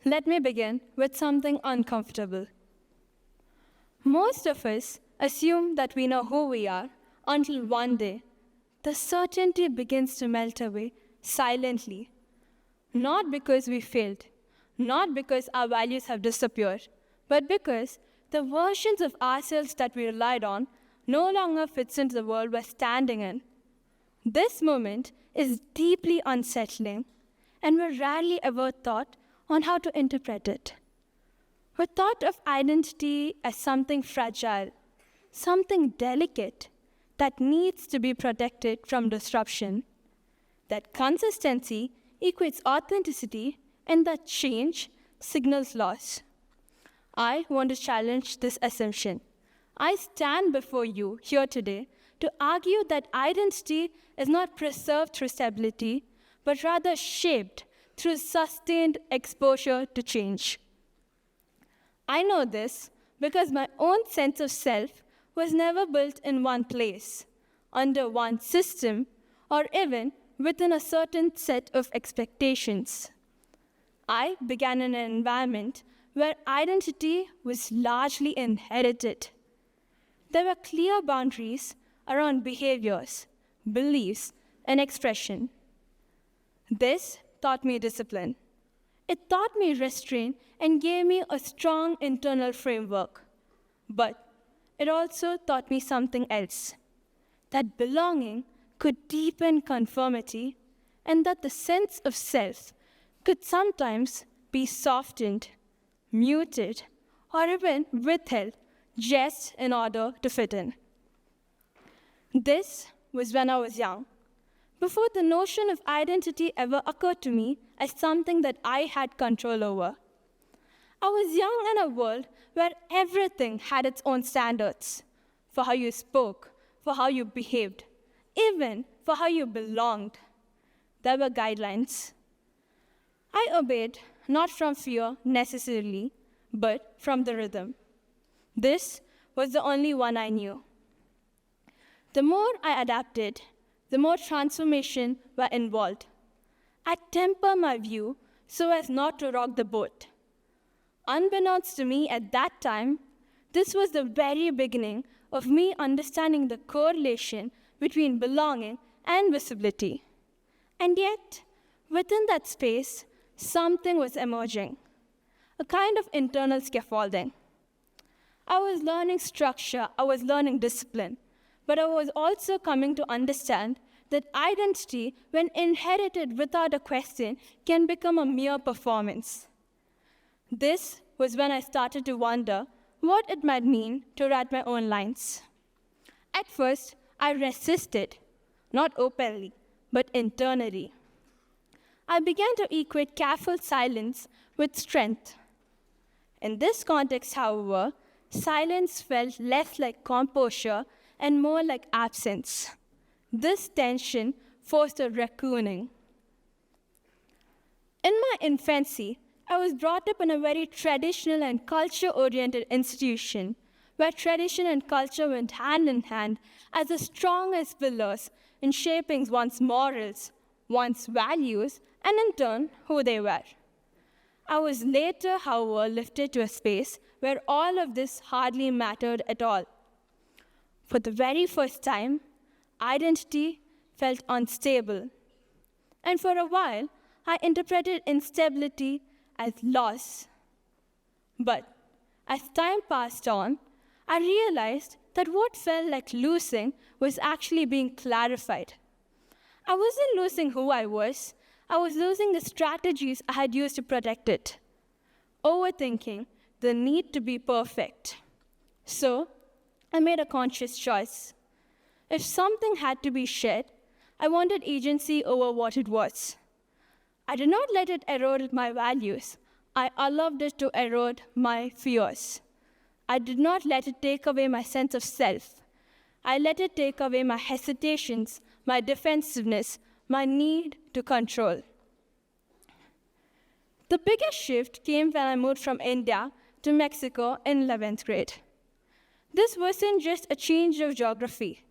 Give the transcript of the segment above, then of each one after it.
Let me begin with something uncomfortable. Most of us assume that we know who we are until one day the certainty begins to melt away silently. Not because we failed, not because our values have disappeared, but because the versions of ourselves that we relied on no longer fits into the world we're standing in. This moment is deeply unsettling, and we're rarely ever taught on how to interpret it. We're thought of identity as something fragile, something delicate that needs to be protected from disruption, that consistency equates authenticity, and that change signals loss. I want to challenge this assumption. I stand before you here today to argue that identity is not preserved through stability, but rather shaped through sustained exposure to change. I know this because my own sense of self was never built in one place, under one system, or even within a certain set of expectations. I began in an environment where identity was largely inherited. There were clear boundaries around behaviors, beliefs, and expression. This taught me discipline. It taught me restraint and gave me a strong internal framework. But it also taught me something else, that belonging could deepen conformity, and that the sense of self could sometimes be softened, muted, or even withheld just in order to fit in. This was when I was young, before the notion of identity ever occurred to me as something that I had control over. I was young in a world where everything had its own standards for how you spoke, for how you behaved, even for how you belonged. There were guidelines. I obeyed not from fear necessarily, but from the rhythm. This was the only one I knew. The more I adapted, the more transformation were involved. I temper my view so as not to rock the boat. Unbeknownst to me at that time, this was the very beginning of me understanding the correlation between belonging and visibility. And yet, within that space, something was emerging, a kind of internal scaffolding. I was learning structure, I was learning discipline, but I was also coming to understand that identity, when inherited without a question, can become a mere performance. This was when I started to wonder what it might mean to write my own lines. At first, I resisted, not openly, but internally. I began to equate careful silence with strength. In this context, however, silence felt less like composure and more like absence. This tension forced a raccooning. In my infancy, I was brought up in a very traditional and culture-oriented institution where tradition and culture went hand in hand as the strongest pillars in shaping one's morals, one's values, and in turn, who they were. I was later, however, lifted to a space where all of this hardly mattered at all. For the very first time, identity felt unstable. And for a while, I interpreted instability as loss. But as time passed on, I realized that what felt like losing was actually being clarified. I wasn't losing who I was losing the strategies I had used to protect it. Overthinking, the need to be perfect. So, I made a conscious choice. If something had to be shed, I wanted agency over what it was. I did not let it erode my values. I allowed it to erode my fears. I did not let it take away my sense of self. I let it take away my hesitations, my defensiveness, my need to control. The biggest shift came when I moved from India to Mexico in 11th grade. This wasn't just a change of geography.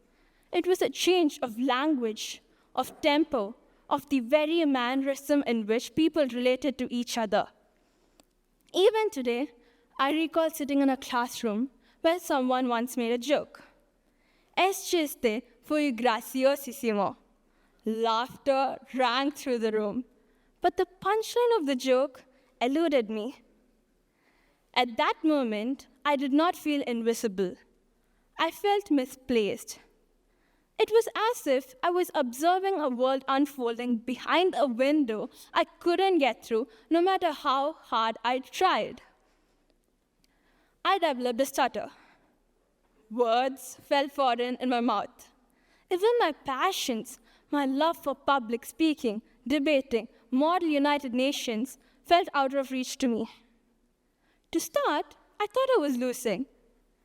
It was a change of language, of tempo, of the very mannerism in which people related to each other. Even today, I recall sitting in a classroom where someone once made a joke. Es chiste fui graciosísimo. Laughter rang through the room, but the punchline of the joke eluded me. At that moment, I did not feel invisible. I felt misplaced. It was as if I was observing a world unfolding behind a window I couldn't get through, no matter how hard I tried. I developed a stutter. Words felt foreign in my mouth. Even my passions, my love for public speaking, debating, model United Nations, felt out of reach to me. To start, I thought I was losing.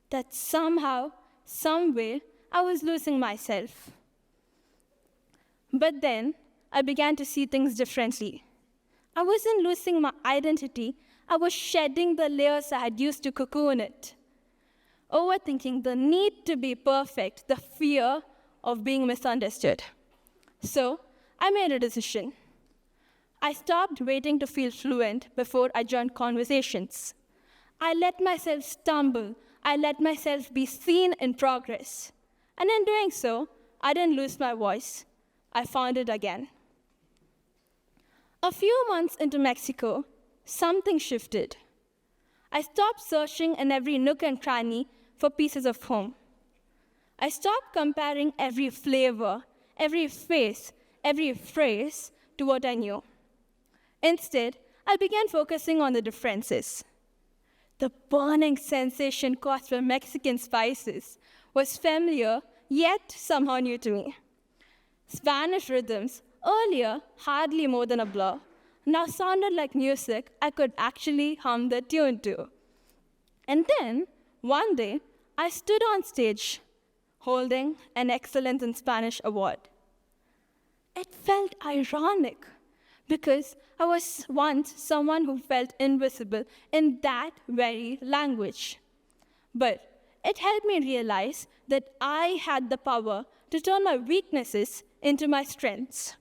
That somehow, some way, I was losing myself. But then, I began to see things differently. I wasn't losing my identity, I was shedding the layers I had used to cocoon it. Overthinking the need to be perfect, the fear of being misunderstood. So, I made a decision. I stopped waiting to feel fluent before I joined conversations. I let myself stumble. I let myself be seen in progress. And in doing so, I didn't lose my voice. I found it again. A few months into Mexico, something shifted. I stopped searching in every nook and cranny for pieces of home. I stopped comparing every flavor, every face, every phrase to what I knew. Instead, I began focusing on the differences. The burning sensation caused by Mexican spices was familiar, yet somehow new to me. Spanish rhythms, earlier hardly more than a blur, now sounded like music I could actually hum the tune to. And then, one day, I stood on stage holding an Excellence in Spanish award. It felt ironic because I was once someone who felt invisible in that very language. But it helped me realize that I had the power to turn my weaknesses into my strengths.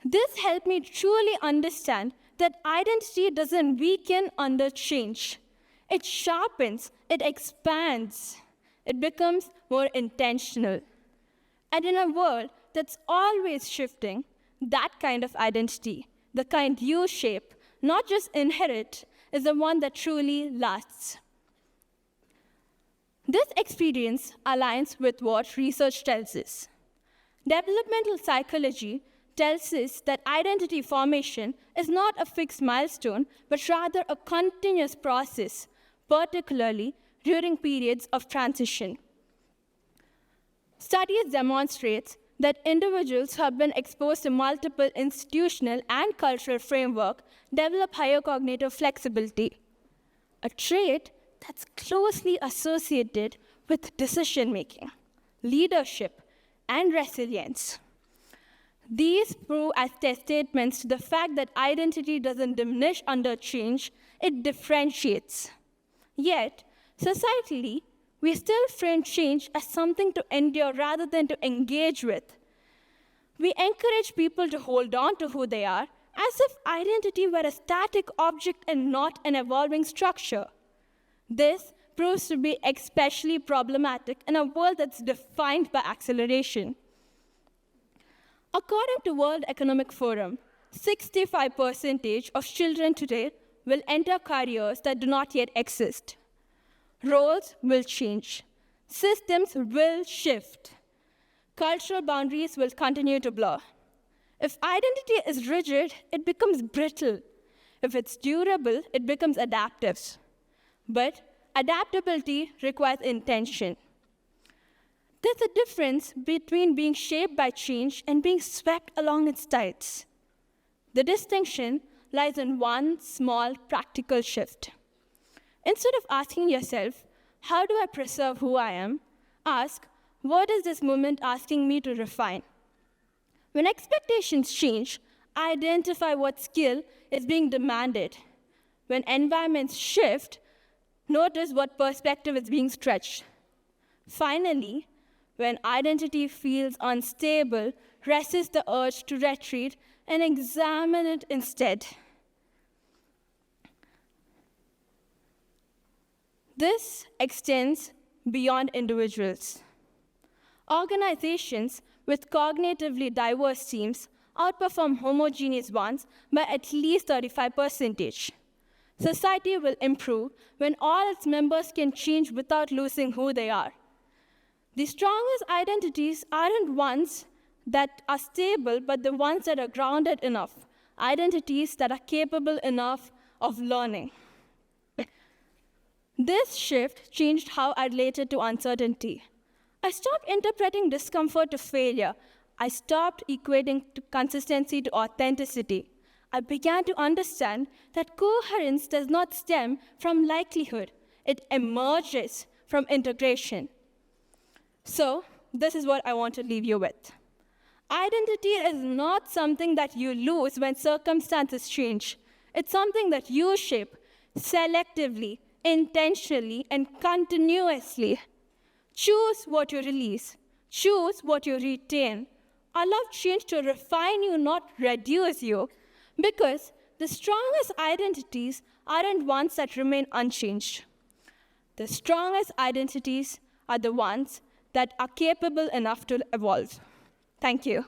This helped me truly understand that identity doesn't weaken under change. It sharpens, it expands, it becomes more intentional. And in a world that's always shifting, that kind of identity, the kind you shape, not just inherit, is the one that truly lasts. This experience aligns with what research tells us. Developmental psychology tells us that identity formation is not a fixed milestone, but rather a continuous process, particularly during periods of transition. Studies demonstrate that individuals who have been exposed to multiple institutional and cultural frameworks develop higher cognitive flexibility, a trait that's closely associated with decision-making, leadership, and resilience. These prove as testaments to the fact that identity doesn't diminish under change, it differentiates. Yet, societally, we still frame change as something to endure rather than to engage with. We encourage people to hold on to who they are as if identity were a static object and not an evolving structure. This proves to be especially problematic in a world that's defined by acceleration. According to World Economic Forum, 65% of children today will enter careers that do not yet exist. Roles will change. Systems will shift. Cultural boundaries will continue to blur. If identity is rigid, it becomes brittle. If it's durable, it becomes adaptive. But adaptability requires intention. There's a difference between being shaped by change and being swept along its tides. The distinction lies in one small practical shift. Instead of asking yourself, how do I preserve who I am? Ask, what is this moment asking me to refine? When expectations change, identify what skill is being demanded. When environments shift, notice what perspective is being stretched. Finally, when identity feels unstable, resist the urge to retreat and examine it instead. This extends beyond individuals. Organizations with cognitively diverse teams outperform homogeneous ones by at least 35%. Society will improve when all its members can change without losing who they are. The strongest identities aren't ones that are stable, but the ones that are grounded enough, identities that are capable enough of learning. This shift changed how I related to uncertainty. I stopped interpreting discomfort to failure. I stopped equating consistency to authenticity. I began to understand that coherence does not stem from likelihood. It emerges from integration. So, this is what I want to leave you with. Identity is not something that you lose when circumstances change. It's something that you shape selectively, intentionally, and continuously. Choose what you release. Choose what you retain. Allow change to refine you, not reduce you, because the strongest identities aren't ones that remain unchanged. The strongest identities are the ones that are capable enough to evolve. Thank you.